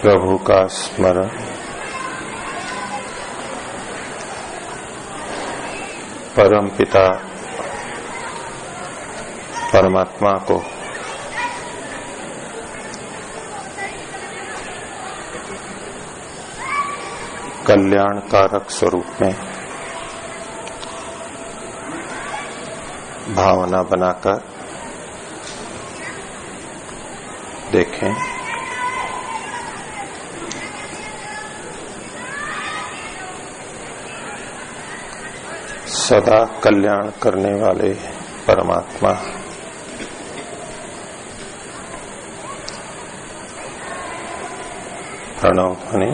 प्रभु का स्मरण, परम पिता परमात्मा को कल्याणकारक स्वरूप में भावना बनाकर देखें। सदा कल्याण करने वाले परमात्मा प्रणव ध्वनि।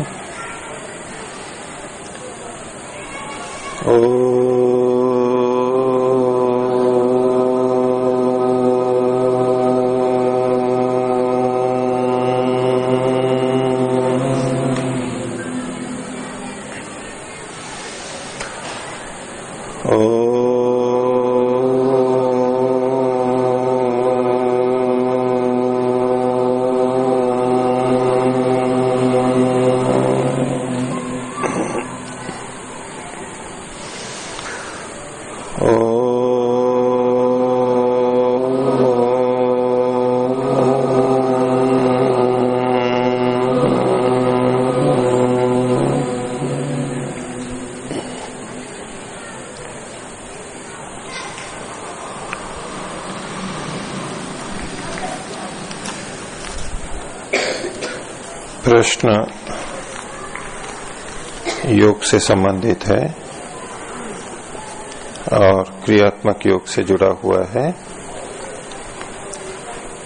प्रश्न योग से संबंधित है और क्रियात्मक योग से जुड़ा हुआ है।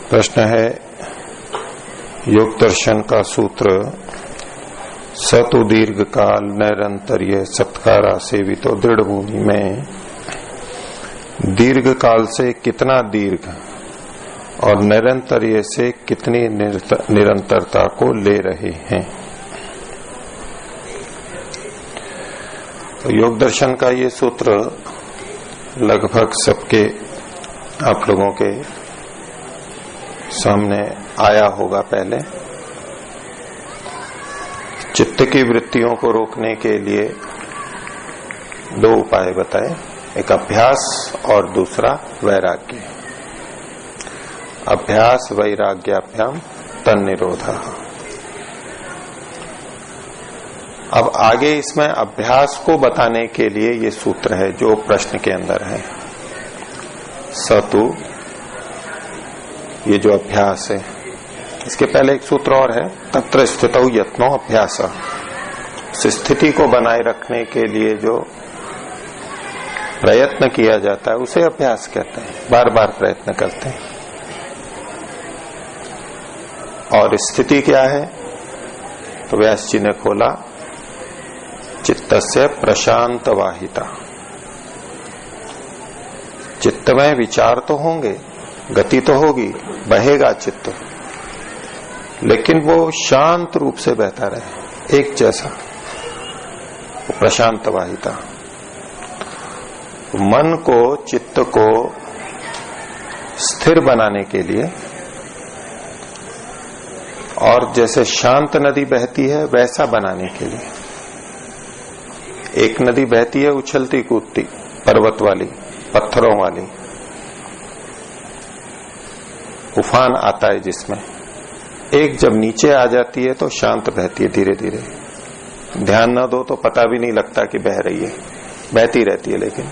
प्रश्न है, योग दर्शन का सूत्र सतु दीर्घ काल नैरंतर्य सत्कारा सेवितो दृढ़ भूमि में दीर्घ काल से कितना दीर्घ और निरंतर्य से कितनी निरंतरता को ले रहे हैं। तो योग दर्शन का ये सूत्र लगभग सबके आप लोगों के सामने आया होगा। पहले चित्त की वृत्तियों को रोकने के लिए दो उपाय बताए, एक अभ्यास और दूसरा वैराग्य। अभ्यास वैराग्याभ्याम तन्निरोधः। अब आगे इसमें अभ्यास को बताने के लिए ये सूत्र है जो प्रश्न के अंदर है। सतु, ये जो अभ्यास है, इसके पहले एक सूत्र और है, तत्र स्थितौ यत्नो अभ्यास। उस स्थिति को बनाए रखने के लिए जो प्रयत्न किया जाता है उसे अभ्यास कहते हैं। बार बार प्रयत्न करते हैं। और स्थिति क्या है? तो व्यास जी ने खोला, चित्तस्य प्रशांत वाहिता। चित्त में विचार तो होंगे, गति तो होगी, बहेगा चित्त, लेकिन वो शांत रूप से बहता रहे, एक जैसा, वो प्रशांत वाहिता। मन को, चित्त को स्थिर बनाने के लिए, और जैसे शांत नदी बहती है वैसा बनाने के लिए, एक नदी बहती है उछलती कूदती, पर्वत वाली, पत्थरों वाली, उफान आता है जिसमें, एक जब नीचे आ जाती है तो शांत बहती है धीरे धीरे। ध्यान न दो तो पता भी नहीं लगता कि बह रही है, बहती रहती है। लेकिन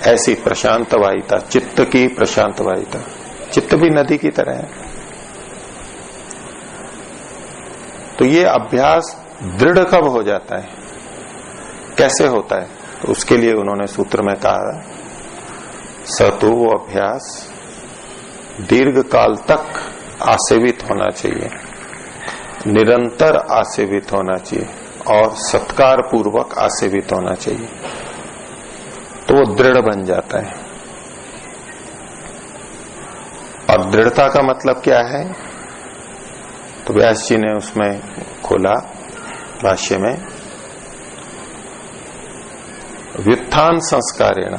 ऐसी प्रशांत वाहिता, चित्त की प्रशांत वाहिता। चित्त भी नदी की तरह है। तो ये अभ्यास दृढ़ कब हो जाता है, कैसे होता है? तो उसके लिए उन्होंने सूत्र में कहा, सतु वो अभ्यास दीर्घ काल तक आसेवित होना चाहिए, निरंतर आसेवित होना चाहिए और सत्कार पूर्वक आसेवित होना चाहिए, तो वो दृढ़ बन जाता है। और दृढ़ता का मतलब क्या है? तो व्यास जी ने उसमें खोला भाष्य में, व्युत्थान संस्कारेण,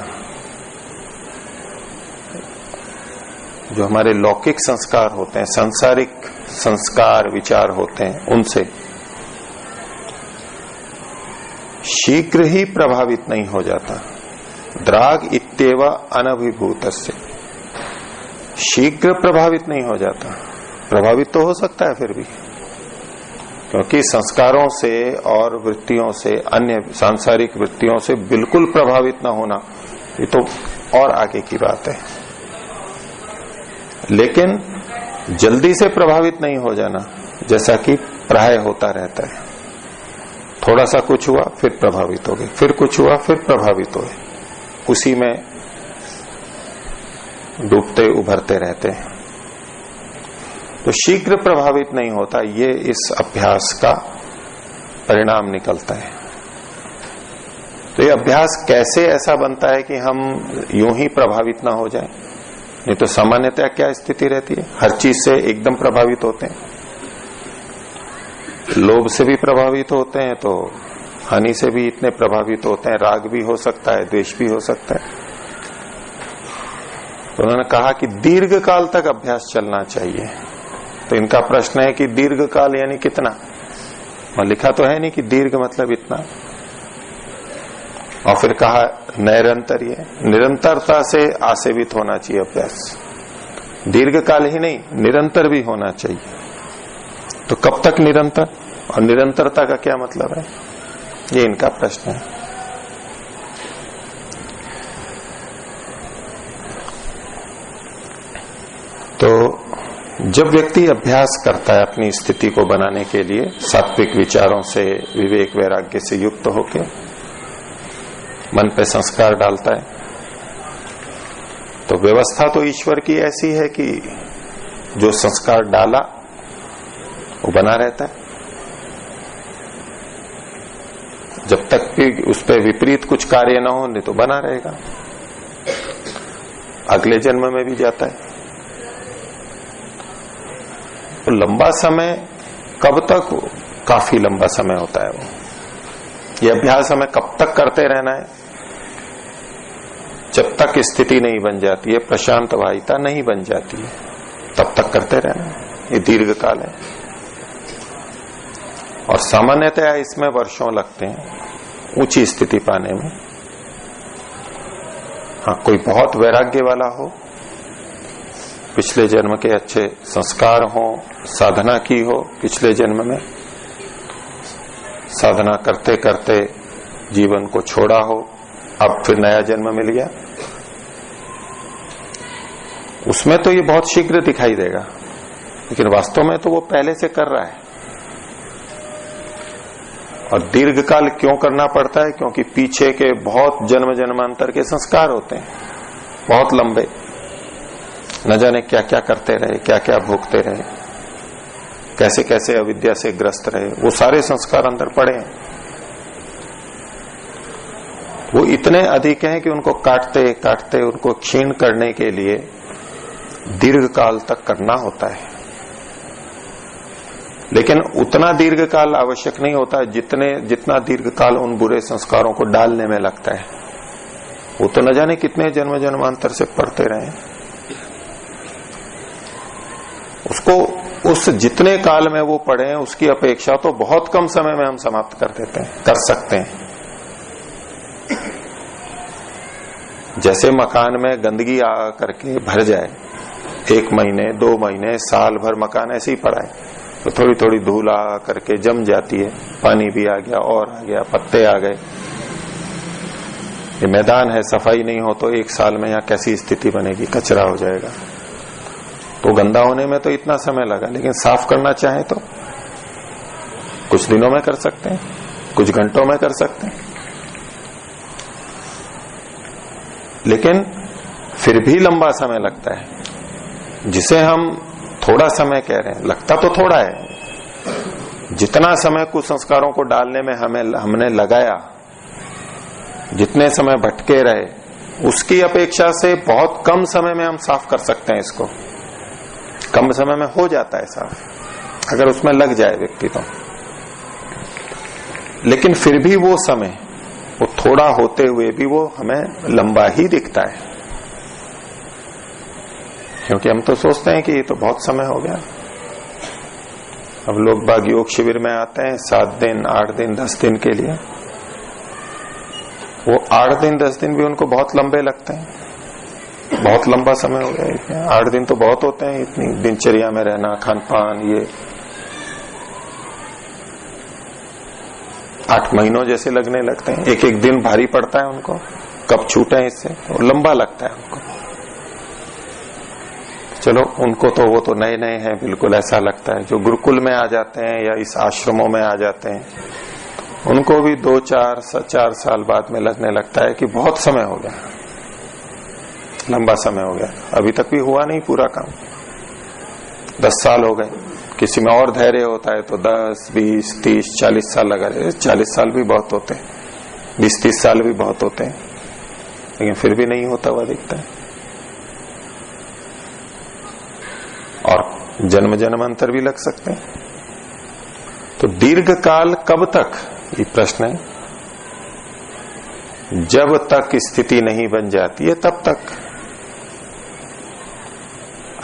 जो हमारे लौकिक संस्कार होते हैं, सांसारिक संस्कार विचार होते हैं उनसे शीघ्र ही प्रभावित नहीं हो जाता। द्राग इत्येव अनभिभूतस्य, शीघ्र प्रभावित नहीं हो जाता। प्रभावित तो हो सकता है फिर भी, क्योंकि संस्कारों से और वृत्तियों से, अन्य सांसारिक वृत्तियों से बिल्कुल प्रभावित न होना ये तो और आगे की बात है। लेकिन जल्दी से प्रभावित नहीं हो जाना, जैसा कि प्राय होता रहता है। थोड़ा सा कुछ हुआ फिर प्रभावित हो गए, फिर कुछ हुआ फिर प्रभावित हो गए, उसी में डूबते उभरते रहते हैं। तो शीघ्र प्रभावित नहीं होता, ये इस अभ्यास का परिणाम निकलता है। तो ये अभ्यास कैसे ऐसा बनता है कि हम यूं ही प्रभावित ना हो जाएं? नहीं तो सामान्यतः क्या स्थिति रहती है, हर चीज से एकदम प्रभावित होते हैं। लोभ से भी प्रभावित होते हैं तो हानि से भी इतने प्रभावित होते हैं, राग भी हो सकता है, द्वेष भी हो सकता है। तो उन्होंने कहा कि दीर्घ काल तक अभ्यास चलना चाहिए। तो इनका प्रश्न है कि दीर्घ काल यानी कितना, और लिखा तो है नहीं कि दीर्घ मतलब इतना। और फिर कहा निरंतर, ये निरंतरता से आसेवित होना चाहिए अभ्यास, दीर्घ काल ही नहीं निरंतर भी होना चाहिए। तो कब तक निरंतर, और निरंतरता का क्या मतलब है, ये इनका प्रश्न है। तो जब व्यक्ति अभ्यास करता है अपनी स्थिति को बनाने के लिए सात्विक विचारों से, विवेक वैराग्य से युक्त होकर मन पे संस्कार डालता है, तो व्यवस्था तो ईश्वर की ऐसी है कि जो संस्कार डाला वो बना रहता है। जब तक भी उस पर विपरीत कुछ कार्य ना हो, नहीं तो बना रहेगा, अगले जन्म में भी जाता है। तो लंबा समय कब तक, काफी लंबा समय होता है वो। ये अभ्यास हमें कब तक करते रहना है, जब तक स्थिति नहीं बन जाती है, प्रशांत वाहिता नहीं बन जाती है, तब तक करते रहना है। ये दीर्घ काल है और सामान्यतः इसमें वर्षों लगते हैं ऊंची स्थिति पाने में। हाँ, कोई बहुत वैराग्य वाला हो, पिछले जन्म के अच्छे संस्कार हो, साधना की हो, पिछले जन्म में साधना करते करते जीवन को छोड़ा हो, अब फिर नया जन्म मिल गया, उसमें तो ये बहुत शीघ्र दिखाई देगा। लेकिन वास्तव में तो वो पहले से कर रहा है। और दीर्घकाल क्यों करना पड़ता है, क्योंकि पीछे के बहुत जन्म जन्मांतर के संस्कार होते हैं, बहुत लंबे, न जाने क्या क्या करते रहे, क्या क्या भोगते रहे, कैसे कैसे अविद्या से ग्रस्त रहे, वो सारे संस्कार अंदर पड़े हैं। वो इतने अधिक हैं कि उनको काटते काटते उनको क्षीण करने के लिए दीर्घ काल तक करना होता है। लेकिन उतना दीर्घ काल आवश्यक नहीं होता जितना दीर्घ काल उन बुरे संस्कारों को डालने में लगता है। वो तो न जाने कितने जन्म जन्मांतर से पढ़ते रहे, उसको उस जितने काल में वो पढ़े हैं उसकी अपेक्षा तो बहुत कम समय में हम समाप्त कर देते हैं, कर सकते हैं। जैसे मकान में गंदगी आ करके भर जाए, 1 महीने 2 महीने साल भर मकान ऐसे ही पड़ा है, तो थोड़ी थोड़ी धूल आ करके जम जाती है, पानी भी आ गया और आ गया, पत्ते आ गए, ये मैदान है, सफाई नहीं हो तो 1 साल में यहाँ कैसी स्थिति बनेगी, कचरा हो जाएगा। तो गंदा होने में तो इतना समय लगा, लेकिन साफ करना चाहे तो कुछ दिनों में कर सकते हैं, कुछ घंटों में कर सकते हैं। लेकिन फिर भी लंबा समय लगता है, जिसे हम थोड़ा समय कह रहे हैं, लगता तो थोड़ा है। जितना समय कुछ संस्कारों को डालने में हमने लगाया, जितने समय भटके रहे, उसकी अपेक्षा से बहुत कम समय में हम साफ कर सकते हैं इसको। कम समय में हो जाता है साफ, अगर उसमें लग जाए व्यक्ति तो। लेकिन फिर भी वो समय, वो थोड़ा होते हुए भी वो हमें लंबा ही दिखता है, क्योंकि हम तो सोचते हैं कि ये तो बहुत समय हो गया, अब लोग बाग योग शिविर में आते हैं 7 दिन 8 दिन 10 दिन के लिए, वो 8 दिन 10 दिन भी उनको बहुत लंबे लगते हैं, बहुत लंबा समय हो गया। 8 दिन तो बहुत होते हैं, इतनी दिनचर्या में रहना, खान पान, ये 8 महीनों जैसे लगने लगते हैं। एक एक दिन भारी पड़ता है उनको, कब छूटे इससे, वो लंबा लगता है उनको। चलो उनको तो वो तो नए नए हैं, बिल्कुल ऐसा लगता है। जो गुरुकुल में आ जाते हैं या इस आश्रमों में आ जाते हैं, उनको भी 2-4 साल बाद में लगने लगता है कि बहुत समय हो गया, लंबा समय हो गया, अभी तक भी हुआ नहीं पूरा काम, 10 साल हो गए। किसी में और धैर्य होता है तो 10, 20, 30, 40 साल लगा रहे। 40 साल भी बहुत होते हैं, 20-30 साल भी बहुत होते हैं, लेकिन फिर भी नहीं होता हुआ दिखता है। और जन्म जन्मांतर भी लग सकते हैं। तो दीर्घ काल कब तक, ये प्रश्न है। जब तक स्थिति नहीं बन जाती है तब तक।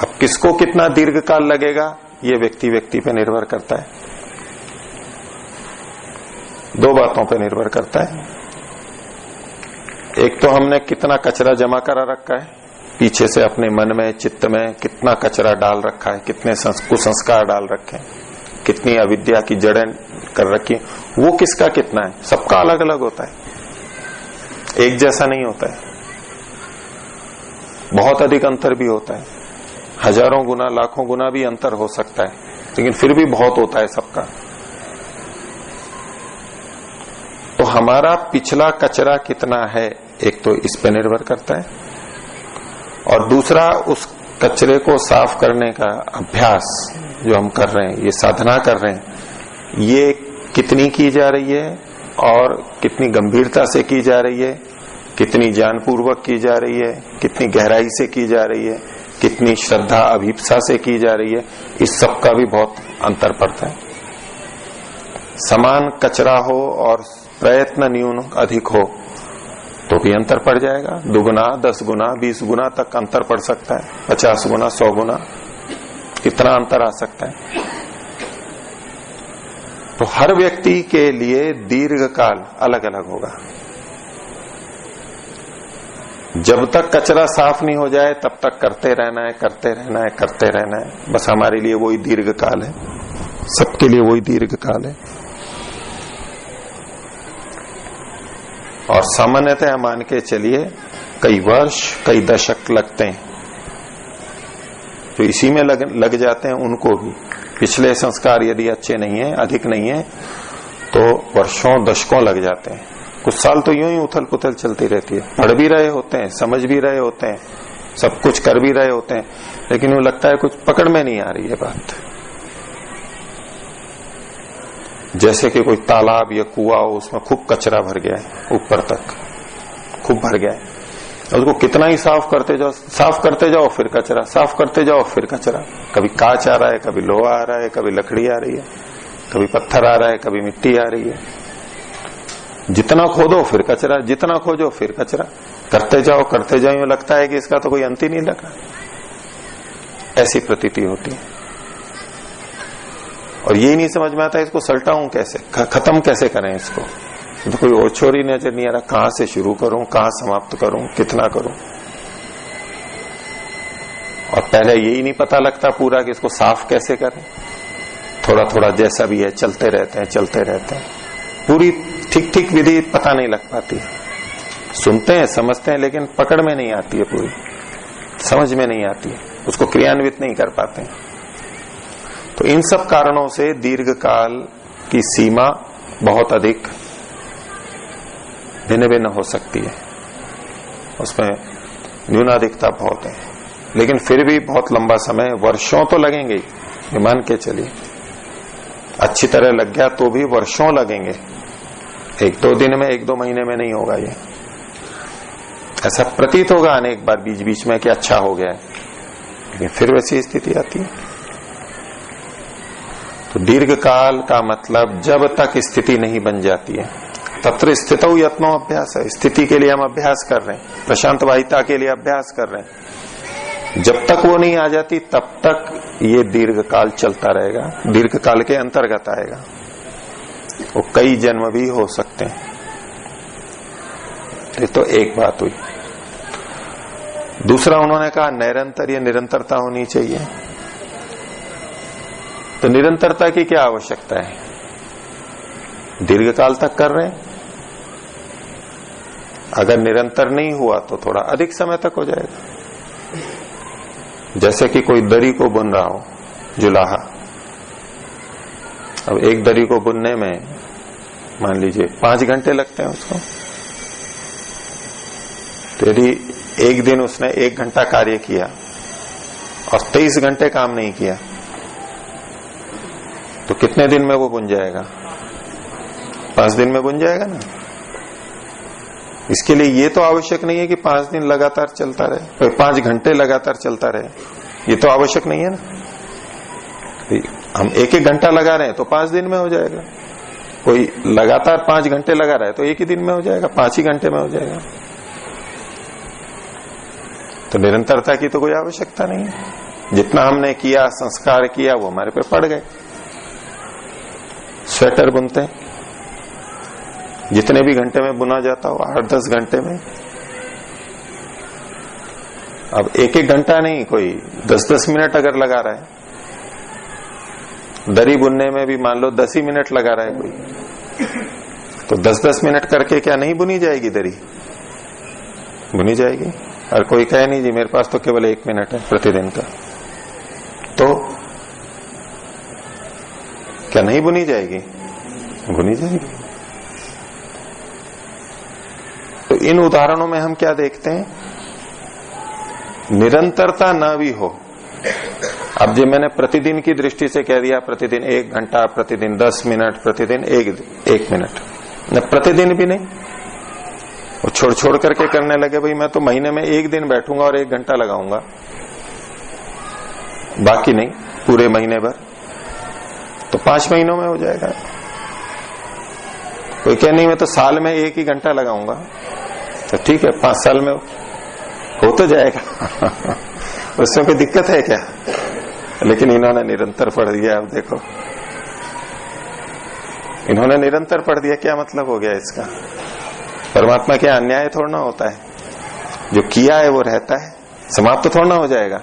अब किसको कितना दीर्घ काल लगेगा, ये व्यक्ति व्यक्ति पे निर्भर करता है। 2 बातों पे निर्भर करता है। एक तो हमने कितना कचरा जमा करा रखा है पीछे से, अपने मन में चित्त में कितना कचरा डाल रखा है, कितने कुसंस्कार डाल रखे हैं, कितनी अविद्या की जड़ें कर रखी है, वो किसका कितना है। सबका अलग अलग होता है, एक जैसा नहीं होता है। बहुत अधिक अंतर भी होता है, हजारों गुना लाखों गुना भी अंतर हो सकता है, लेकिन फिर भी बहुत होता है सबका। तो हमारा पिछला कचरा कितना है, एक तो इस पे निर्भर करता है, और दूसरा उस कचरे को साफ करने का अभ्यास जो हम कर रहे हैं, ये साधना कर रहे हैं, ये कितनी की जा रही है और कितनी गंभीरता से की जा रही है, कितनी ज्ञानपूर्वक की जा रही है, कितनी गहराई से की जा रही है, कितनी श्रद्धा अभिप्सा से की जा रही है, इस सब का भी बहुत अंतर पड़ता है। समान कचरा हो और प्रयत्न न्यून अधिक हो तो भी अंतर पड़ जाएगा। 2 गुना 10 गुना 20 गुना तक अंतर पड़ सकता है, 50 गुना 100 गुना, इतना अंतर आ सकता है। तो हर व्यक्ति के लिए दीर्घ काल अलग अलग होगा। जब तक कचरा साफ नहीं हो जाए तब तक करते रहना है, करते रहना है, करते रहना है। बस हमारे लिए वही दीर्घ काल है, सबके लिए वही दीर्घ काल है। और सामान्यतः मान के चलिए कई वर्ष कई दशक लगते हैं, तो इसी में लग जाते हैं उनको भी। पिछले संस्कार यदि अच्छे नहीं है, अधिक नहीं है, तो वर्षों दशकों लग जाते हैं। कुछ साल तो यूं ही उथल पुथल चलती रहती है, पढ़ भी रहे होते हैं, समझ भी रहे होते हैं, सब कुछ कर भी रहे होते हैं, लेकिन यूं लगता है कुछ पकड़ में नहीं आ रही है बात। जैसे कि कोई तालाब या कुआं हो, उसमें खूब कचरा भर गया है, ऊपर तक खूब भर गया है, उसको कितना ही साफ करते जाओ फिर कचरा, साफ करते जाओ फिर कचरा। कभी कांच आ रहा है, कभी लोहा आ रहा है, कभी लकड़ी आ रही है, कभी पत्थर आ रहा है, कभी मिट्टी आ रही है। जितना खोदो फिर कचरा, जितना खोजो फिर कचरा, करते जाओ यूं लगता है कि इसका तो कोई अंत ही नहीं लगा, ऐसी प्रतीति होती है। और यही नहीं समझ में आता इसको सल्टाऊं कैसे, खत्म कैसे करें इसको। तो कोई और छोर ही नजर नहीं आ रहा, कहां से शुरू करूं, कहां समाप्त करूं, कितना करूं। और पहले यही नहीं पता लगता पूरा कि इसको साफ कैसे करें। थोड़ा थोड़ा जैसा भी है चलते रहते हैं, पूरी ठीक ठीक विधि पता नहीं लग पाती। सुनते हैं समझते हैं, लेकिन पकड़ में नहीं आती है, पूरी समझ में नहीं आती है, उसको क्रियान्वित नहीं कर पाते हैं। तो इन सब कारणों से दीर्घ काल की सीमा बहुत अधिक भिन्न भिन्न हो सकती है, उसमें न्यूनाधिकता बहुत है। लेकिन फिर भी बहुत लंबा समय, वर्षों तो लगेंगे ही, मान के चलिए अच्छी तरह लग गया तो भी वर्षों लगेंगे। 1-2 दिन में, 1-2 महीने में नहीं होगा ये। ऐसा प्रतीत होगा अनेक बार बीच बीच में कि अच्छा हो गया है, लेकिन फिर वैसी स्थिति आती है। तो दीर्घ काल का मतलब जब तक स्थिति नहीं बन जाती है, तत्र स्थितौ यत्नो अभ्यास है। स्थिति के लिए हम अभ्यास कर रहे हैं, प्रशांत वाहिता के लिए अभ्यास कर रहे हैं। जब तक वो नहीं आ जाती तब तक ये दीर्घ काल चलता रहेगा, दीर्घ काल के अंतर्गत आएगा। वो कई जन्म भी हो सकते हैं। ये तो एक बात हुई। दूसरा उन्होंने कहा निरंतर, ये निरंतरता होनी चाहिए। तो निरंतरता की क्या आवश्यकता है? दीर्घ काल तक कर रहे हैं, अगर निरंतर नहीं हुआ तो थोड़ा अधिक समय तक हो जाएगा। जैसे कि कोई दरी को बुन रहा हो, जुलाहा। अब एक दरी को बुनने में मान लीजिए 5 घंटे लगते हैं उसको, तो यदि एक दिन उसने 1 घंटा कार्य किया और 23 घंटे काम नहीं किया तो कितने दिन में वो बुन जाएगा? 5 दिन में बुन जाएगा ना। इसके लिए ये तो आवश्यक नहीं है कि 5 दिन लगातार चलता रहे, 5 घंटे लगातार चलता रहे, ये तो आवश्यक नहीं है ना। हम 1-1 घंटा लगा रहे हैं तो 5 दिन में हो जाएगा। कोई लगातार 5 घंटे लगा रहा है तो 1 ही दिन में हो जाएगा, 5 ही घंटे में हो जाएगा। तो निरंतरता की तो कोई आवश्यकता नहीं है। जितना हमने किया, संस्कार किया, वो हमारे पे पड़ गए। स्वेटर बुनते हैं, जितने भी घंटे में बुना जाता हो, 8-10 घंटे में। अब 1-1 घंटा नहीं, कोई 10-10 मिनट अगर लगा रहा है, दरी बुनने में भी मान लो 10 ही मिनट लगा रहा है कोई, तो 10-10 मिनट करके क्या नहीं बुनी जाएगी दरी? बुनी जाएगी। और कोई कहे नहीं जी मेरे पास तो केवल 1 मिनट है प्रतिदिन का, तो क्या नहीं बुनी जाएगी? बुनी जाएगी। तो इन उदाहरणों में हम क्या देखते हैं? निरंतरता न भी हो। अब जो मैंने प्रतिदिन की दृष्टि से कह दिया, प्रतिदिन 1 घंटा, प्रतिदिन 10 मिनट, प्रतिदिन 1 मिनट, न प्रतिदिन भी नहीं, वो छोड़ छोड़ करके करने लगे। भाई मैं तो महीने में 1 दिन बैठूंगा और 1 घंटा लगाऊंगा, बाकी नहीं पूरे महीने भर, तो 5 महीनों में हो जाएगा। कोई कह नहीं मैं तो साल में 1 ही घंटा लगाऊंगा, तो ठीक है 5 साल में हो तो जाएगा। उसमें कोई दिक्कत है क्या? लेकिन इन्होंने निरंतर पढ़ दिया। अब देखो इन्होंने निरंतर पढ़ दिया, क्या मतलब हो गया इसका? परमात्मा क्या अन्याय थोड़ा ना होता है, जो किया है वो रहता है, समाप्त थोड़ा ना हो जाएगा।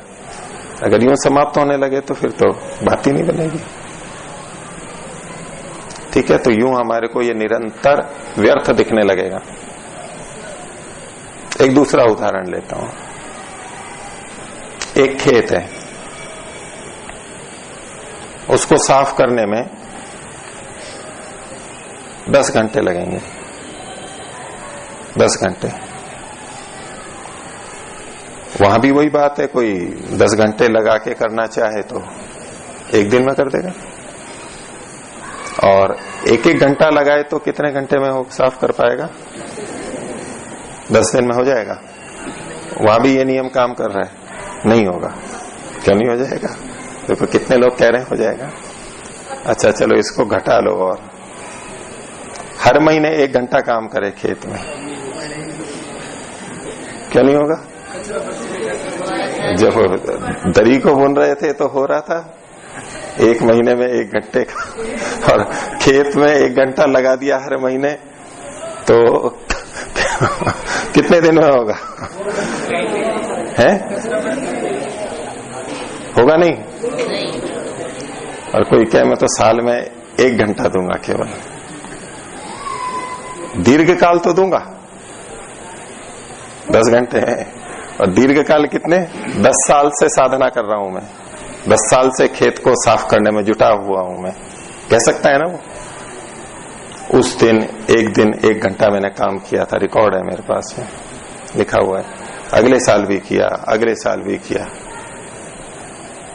अगर यूं समाप्त होने लगे तो फिर तो बात ही नहीं बनेगी। ठीक है, तो यूं हमारे को ये निरंतर व्यर्थ दिखने लगेगा। एक दूसरा उदाहरण लेता हूं। एक खेत है, उसको साफ करने में 10 घंटे लगेंगे, 10 घंटे। वहां भी वही बात है, कोई 10 घंटे लगा के करना चाहे तो 1 दिन में कर देगा, और 1-1 घंटा लगाए तो कितने घंटे में वो साफ कर पाएगा? 10 दिन में हो जाएगा। वहां भी ये नियम काम कर रहा है, नहीं होगा। क्यों नहीं हो जाएगा? देखो कितने लोग कह रहे हैं हो जाएगा। अच्छा चलो इसको घटा लो, और हर महीने 1 घंटा काम करे खेत में, क्यों नहीं होगा? जब दरी को बुन रहे थे तो हो रहा था 1 महीने में 1 घंटे का, और खेत में 1 घंटा लगा दिया हर महीने, तो कितने दिन में होगा? है? होगा नहीं। और कोई कहे मैं तो साल में 1 घंटा दूंगा केवल, दीर्घ काल तो दूंगा, 10 घंटे हैं, और दीर्घ काल कितने? 10 साल से साधना कर रहा हूं मैं, 10 साल से खेत को साफ करने में जुटा हुआ हूं मैं, कह सकता है ना वो। उस दिन 1 घंटा मैंने काम किया था, रिकॉर्ड है मेरे पास में, लिखा हुआ है। अगले साल भी किया, अगले साल भी किया।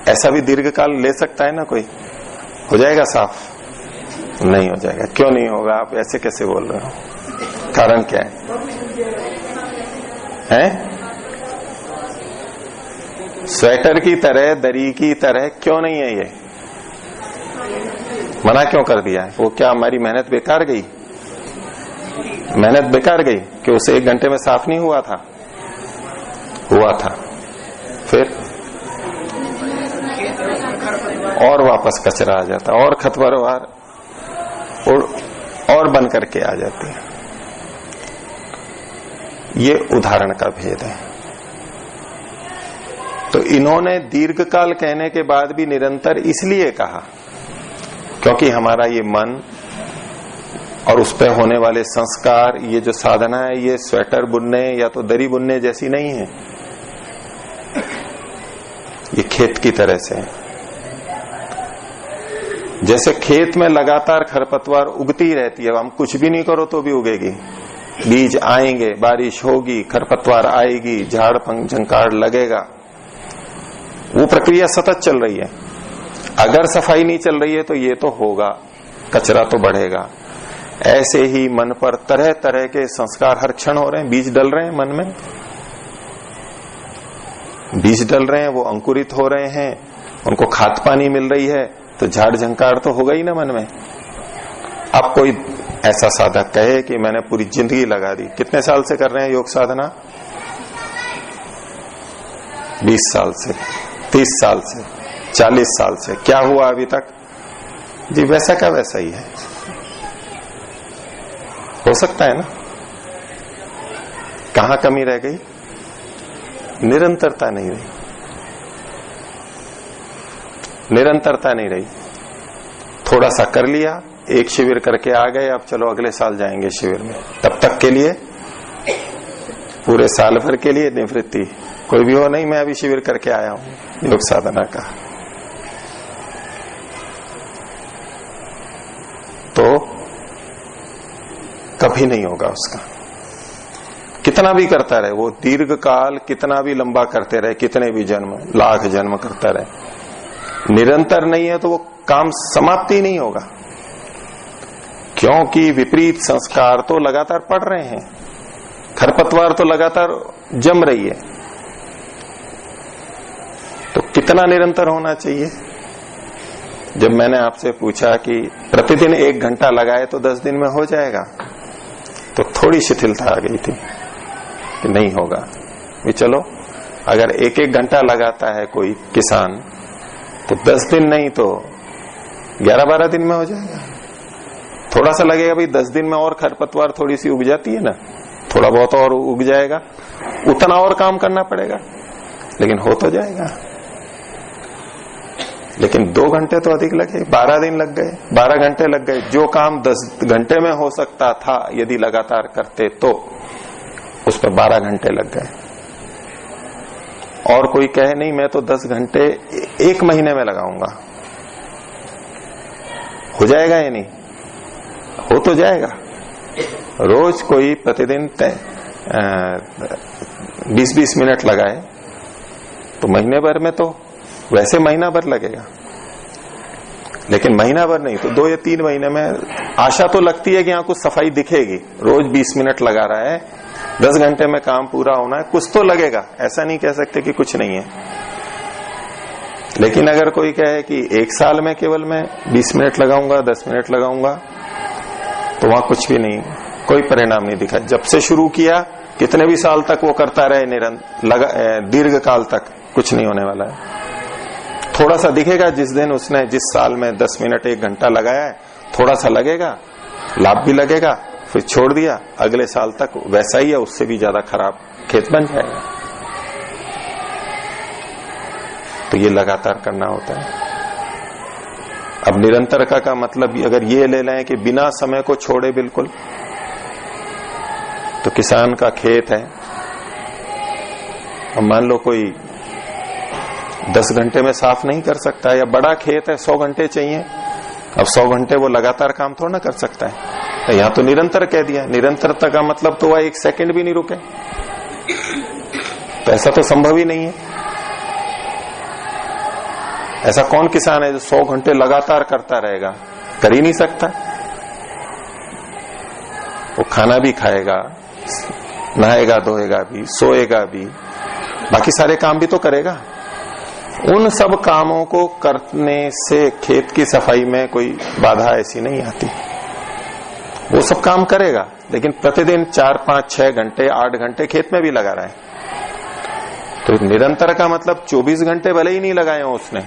ऐसा भी दीर्घ काल ले सकता है ना कोई? हो जाएगा साफ? नहीं हो जाएगा। क्यों नहीं होगा? आप ऐसे कैसे बोल रहे हो? कारण क्या है? स्वेटर की तरह, दरी की तरह क्यों नहीं है ये? मना क्यों कर दिया है? वो क्या हमारी मेहनत बेकार गई? मेहनत बेकार गई कि उसे 1 घंटे में साफ नहीं हुआ था? हुआ था। फिर और वापस कचरा आ जाता है और खरपतवार और बन करके आ जाती है। ये उदाहरण का भेद है। तो इन्होंने दीर्घकाल कहने के बाद भी निरंतर इसलिए कहा क्योंकि हमारा ये मन और उस पर होने वाले संस्कार, ये जो साधना है, ये स्वेटर बुनने या तो दरी बुनने जैसी नहीं है। ये खेत की तरह से है। जैसे खेत में लगातार खरपतवार उगती रहती है, हम कुछ भी नहीं करो तो भी उगेगी। बीज आएंगे, बारिश होगी, खरपतवार आएगी, झाड़ झंकार लगेगा, वो प्रक्रिया सतत चल रही है। अगर सफाई नहीं चल रही है तो ये तो होगा, कचरा तो बढ़ेगा। ऐसे ही मन पर तरह तरह के संस्कार हर क्षण हो रहे हैं, बीज डल रहे हैं मन में, बीज डल रहे हैं, वो अंकुरित हो रहे हैं, उनको खाद पानी मिल रही है, तो झाड़ झंकार तो होगा ही ना मन में। अब कोई ऐसा साधक कहे कि मैंने पूरी जिंदगी लगा दी, कितने साल से कर रहे हैं योग साधना? 20 साल से, 30 साल से, 40 साल से, क्या हुआ अभी तक? जी वैसा का वैसा ही है। हो सकता है ना? कहां कमी रह गई? निरंतरता नहीं रही, निरंतरता नहीं रही। थोड़ा सा कर लिया, एक शिविर करके आ गए, अब चलो अगले साल जाएंगे शिविर में, तब तक के लिए, पूरे साल भर के लिए निवृत्ति। कोई भी हो नहीं, मैं अभी शिविर करके आया हूं योग साधना का, तो कभी नहीं होगा उसका। कितना भी करता रहे वो, दीर्घ काल कितना भी लंबा करते रहे, कितने भी जन्म, लाख जन्म करता रहे, निरंतर नहीं है तो वो काम समाप्ति ही नहीं होगा। क्योंकि विपरीत संस्कार तो लगातार पड़ रहे हैं, खरपतवार तो लगातार जम रही है, तो कितना निरंतर होना चाहिए? जब मैंने आपसे पूछा कि प्रतिदिन 1 घंटा लगाए तो 10 दिन में हो जाएगा, तो थोड़ी शिथिलता आ गई थी कि नहीं होगा। भी चलो, अगर 1-1 घंटा लगाता है कोई किसान, तो 10 दिन नहीं तो 11-12 दिन में हो जाएगा। थोड़ा सा लगेगा भाई, 10 दिन में और खरपतवार थोड़ी सी उग जाती है ना, थोड़ा बहुत और उग जाएगा, उतना और काम करना पड़ेगा, लेकिन हो तो जाएगा। लेकिन 2 घंटे तो अधिक लगे, 12 दिन लग गए, 12 घंटे लग गए। जो काम 10 घंटे में हो सकता था यदि लगातार करते तो उस पर 12 घंटे लग गए। और कोई कहे नहीं मैं तो 10 घंटे 1 महीने में लगाऊंगा, हो जाएगा या नहीं? हो तो जाएगा। रोज कोई प्रतिदिन 20-20 मिनट लगाए तो महीने भर में तो वैसे महीना भर लगेगा, लेकिन महीना भर नहीं तो 2 या 3 महीने में आशा तो लगती है कि यहाँ कुछ सफाई दिखेगी। रोज 20 मिनट लगा रहा है, 10 घंटे में काम पूरा होना है, कुछ तो लगेगा, ऐसा नहीं कह सकते कि कुछ नहीं है। लेकिन अगर कोई कहे कि 1 साल में केवल मैं 20 मिनट लगाऊंगा, 10 मिनट लगाऊंगा, तो वहां कुछ भी नहीं, कोई परिणाम नहीं दिखा। जब से शुरू किया कितने भी साल तक वो करता रहे, दीर्घ काल तक, कुछ नहीं होने वाला है। थोड़ा सा दिखेगा जिस दिन उसने, जिस साल में 10 मिनट 1 घंटा लगाया है, थोड़ा सा लगेगा, लाभ भी लगेगा, फिर छोड़ दिया, अगले साल तक वैसा ही है, उससे भी ज्यादा खराब खेत बन जाएगा। तो ये लगातार करना होता है। अब निरंतरता का मतलब अगर ये ले लें कि बिना समय को छोड़े बिल्कुल, तो किसान का खेत है, अब मान लो कोई 10 घंटे में साफ नहीं कर सकता है, या बड़ा खेत है 100 घंटे चाहिए, अब 100 घंटे वो लगातार काम थोड़ा ना कर सकता है। तो यहां तो निरंतर कह दिया, निरंतरता का मतलब तो वह 1 सेकंड भी नहीं रुके, तो ऐसा तो संभव ही नहीं है। ऐसा कौन किसान है जो 100 घंटे लगातार करता रहेगा? कर ही नहीं सकता। वो खाना भी खाएगा, नहाएगा धोएगा भी, सोएगा भी, बाकी सारे काम भी तो करेगा। उन सब कामों को करने से खेत की सफाई में कोई बाधा ऐसी नहीं आती। वो सब काम करेगा, लेकिन प्रतिदिन 4, 5, 6 घंटे, 8 घंटे खेत में भी लगा रहा है। तो निरंतर का मतलब 24 घंटे भले ही नहीं लगाए हो उसने,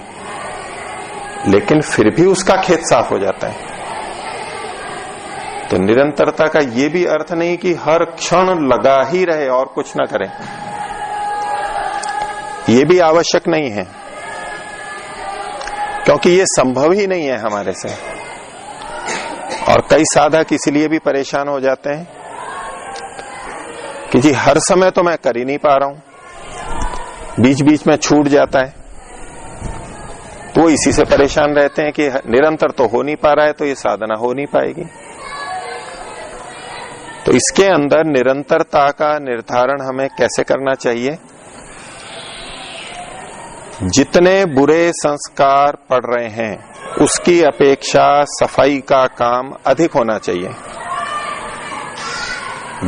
लेकिन फिर भी उसका खेत साफ हो जाता है। तो निरंतरता का ये भी अर्थ नहीं कि हर क्षण लगा ही रहे और कुछ ना करे, ये भी आवश्यक नहीं है, क्योंकि ये संभव ही नहीं है हमारे से। और कई साधक इसलिए भी परेशान हो जाते हैं कि जी हर समय तो मैं कर ही नहीं पा रहा हूं, बीच बीच में छूट जाता है, तो वो इसी से परेशान रहते हैं कि निरंतर तो हो नहीं पा रहा है, तो ये साधना हो नहीं पाएगी। तो इसके अंदर निरंतरता का निर्धारण हमें कैसे करना चाहिए? जितने बुरे संस्कार पड़ रहे हैं उसकी अपेक्षा सफाई का काम अधिक होना चाहिए।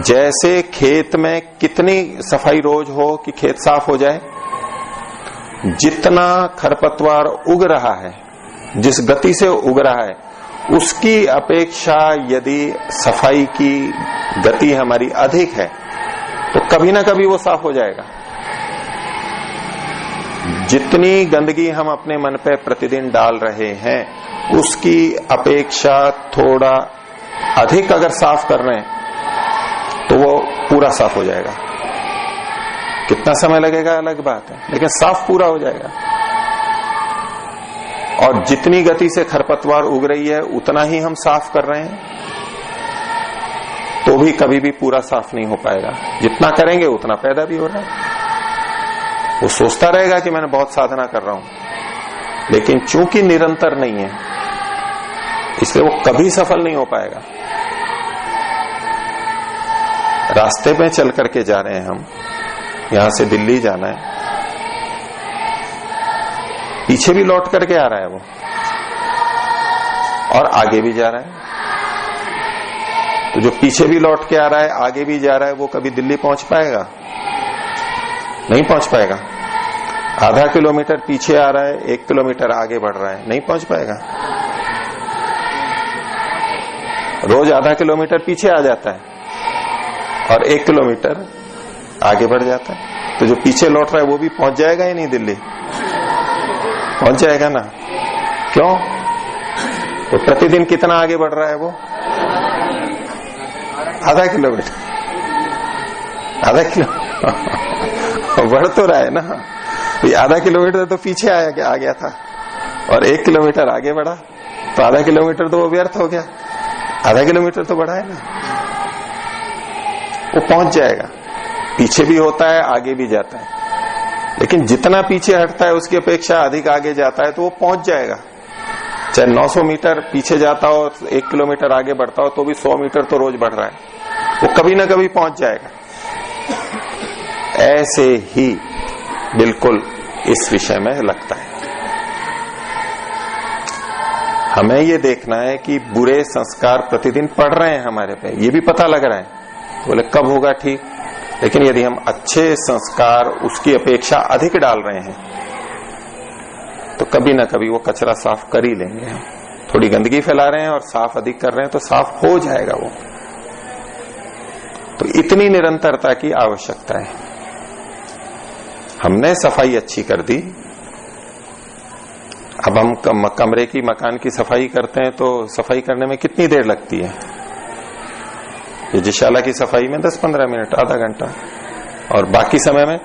जैसे खेत में कितनी सफाई रोज हो कि खेत साफ हो जाए, जितना खरपतवार उग रहा है, जिस गति से उग रहा है, उसकी अपेक्षा यदि सफाई की गति हमारी अधिक है तो कभी ना कभी वो साफ हो जाएगा। जितनी गंदगी हम अपने मन पे प्रतिदिन डाल रहे हैं उसकी अपेक्षा थोड़ा अधिक अगर साफ कर रहे हैं तो वो पूरा साफ हो जाएगा। कितना समय लगेगा अलग बात है, लेकिन साफ पूरा हो जाएगा। और जितनी गति से खरपतवार उग रही है उतना ही हम साफ कर रहे हैं तो भी कभी भी पूरा साफ नहीं हो पाएगा। जितना करेंगे उतना पैदा भी हो रहा है। वो सोचता रहेगा कि मैंने बहुत साधना कर रहा हूं, लेकिन चूंकि निरंतर नहीं है इसलिए वो कभी सफल नहीं हो पाएगा। रास्ते में चल करके जा रहे हैं हम, यहां से दिल्ली जाना है, पीछे भी लौट करके आ रहा है वो और आगे भी जा रहा है। तो जो पीछे भी लौट के आ रहा है, आगे भी जा रहा है, वो कभी दिल्ली पहुंच पाएगा? नहीं पहुंच पाएगा। आधा किलोमीटर पीछे आ रहा है, 1 किलोमीटर आगे बढ़ रहा है, नहीं पहुंच पाएगा। रोज आधा किलोमीटर पीछे आ जाता है और 1 किलोमीटर आगे बढ़ जाता है। तो जो पीछे लौट रहा है वो भी पहुंच जाएगा ही नहीं दिल्ली? पहुंच जाएगा ना। क्यों? तो प्रतिदिन कितना आगे बढ़ रहा है वो? आधा किलोमीटर। आधा किलोमीटर बढ़ तो रहा है ना। तो आधा किलोमीटर तो पीछे आ गया था और 1 किलोमीटर आगे बढ़ा, तो आधा किलोमीटर तो वो व्यर्थ हो गया। आधा किलोमीटर तो बढ़ा है ना, वो पहुंच जाएगा। पीछे भी होता है, आगे भी जाता है, लेकिन जितना पीछे हटता है उसकी अपेक्षा अधिक आगे जाता है तो वो पहुंच जाएगा। चाहे 900 मीटर पीछे जाता हो, 1 किलोमीटर आगे बढ़ता हो, तो भी 100 मीटर तो रोज बढ़ रहा है, वो कभी ना कभी पहुंच जाएगा। ऐसे ही बिल्कुल इस विषय में लगता है। हमें ये देखना है कि बुरे संस्कार प्रतिदिन पड़ रहे हैं हमारे पे, ये भी पता लग रहा है। बोले कब होगा ठीक, लेकिन यदि हम अच्छे संस्कार उसकी अपेक्षा अधिक डाल रहे हैं तो कभी ना कभी वो कचरा साफ कर ही लेंगे। हम थोड़ी गंदगी फैला रहे हैं और साफ अधिक कर रहे हैं तो साफ हो जाएगा वो। तो इतनी निरंतरता की आवश्यकता है। हमने सफाई अच्छी कर दी, अब हम कमरे की, मकान की सफाई करते हैं तो सफाई करने में कितनी देर लगती है? यज्ञशाला की सफाई में 10-15 मिनट, आधा घंटा, और बाकी समय में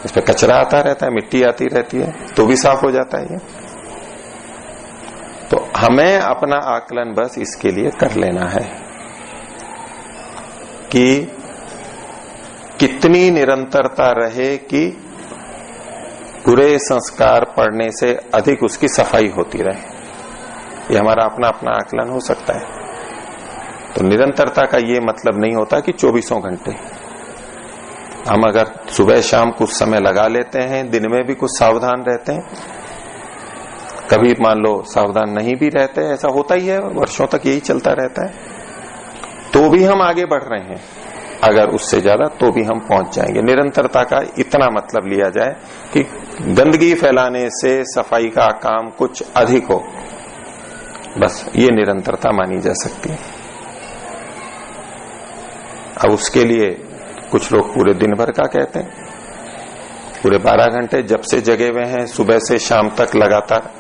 इस पे कचरा आता रहता है, मिट्टी आती रहती है, तो भी साफ हो जाता है ये। तो हमें अपना आकलन बस इसके लिए कर लेना है कि कितनी निरंतरता रहे कि बुरे संस्कार पड़ने से अधिक उसकी सफाई होती रहे। ये हमारा अपना अपना आकलन हो सकता है। तो निरंतरता का ये मतलब नहीं होता कि 24 घंटे। हम अगर सुबह शाम कुछ समय लगा लेते हैं, दिन में भी कुछ सावधान रहते हैं, कभी मान लो सावधान नहीं भी रहते, ऐसा होता ही है, वर्षों तक यही चलता रहता है, तो भी हम आगे बढ़ रहे हैं। अगर उससे ज्यादा तो भी हम पहुंच जाएंगे। निरंतरता का इतना मतलब लिया जाए कि गंदगी फैलाने से सफाई का काम कुछ अधिक हो, बस ये निरंतरता मानी जा सकती है। अब उसके लिए कुछ लोग पूरे दिन भर का कहते हैं, पूरे 12 घंटे जब से जगे हुए हैं, सुबह से शाम तक लगातार।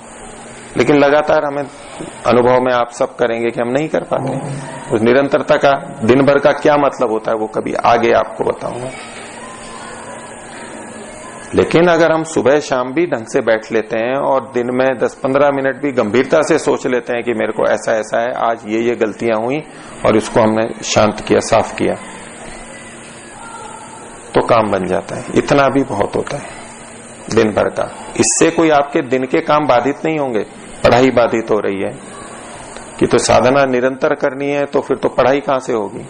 लेकिन लगातार हमें अनुभव में आप सब करेंगे कि हम नहीं कर पाते। उस निरंतरता का दिन भर का क्या मतलब होता है वो कभी आगे आपको बताऊंगा। लेकिन अगर हम सुबह शाम भी ढंग से बैठ लेते हैं और दिन में 10-15 मिनट भी गंभीरता से सोच लेते हैं कि मेरे को ऐसा ऐसा है, आज ये गलतियां हुई और इसको हमने शांत किया, साफ किया, तो काम बन जाता है। इतना भी बहुत होता है दिन भर का। इससे कोई आपके दिन के काम बाधित नहीं होंगे। पढ़ाई बाधित हो रही है कि तो साधना निरंतर करनी है, तो फिर तो पढ़ाई कहां से होगी।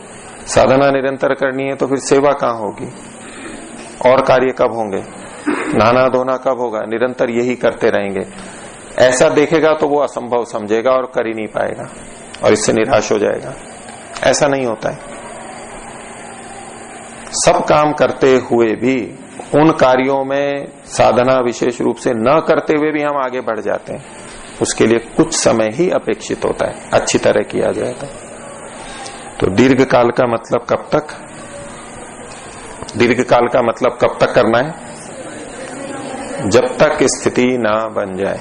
साधना निरंतर करनी है तो फिर सेवा कहां होगी, और कार्य कब होंगे, नहाना धोना कब होगा। निरंतर यही करते रहेंगे, ऐसा देखेगा तो वो असंभव समझेगा और कर ही नहीं पाएगा और इससे निराश हो जाएगा। ऐसा नहीं होता है। सब काम करते हुए भी उन कार्यों में साधना विशेष रूप से न करते हुए भी हम आगे बढ़ जाते हैं। उसके लिए कुछ समय ही अपेक्षित होता है, अच्छी तरह किया जाए तो दीर्घ काल का मतलब कब तक, दीर्घ काल का मतलब कब तक करना है, जब तक स्थिति ना बन जाए।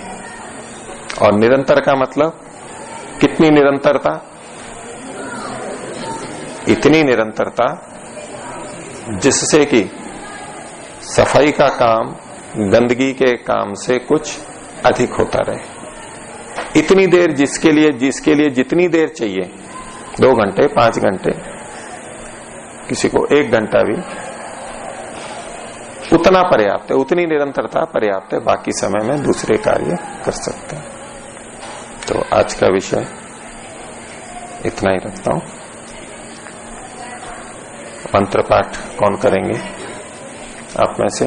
और निरंतर का मतलब कितनी निरंतरता, इतनी निरंतरता जिससे कि सफाई का काम गंदगी के काम से कुछ अधिक होता रहे। इतनी देर जिसके लिए जितनी देर चाहिए, 2 घंटे 5 घंटे, किसी को 1 घंटा भी, उतना पर्याप्त है, उतनी निरंतरता पर्याप्त है। बाकी समय में दूसरे कार्य कर सकते हैं। तो आज का विषय इतना ही रखता हूं। मंत्र पाठ कौन करेंगे आप में से?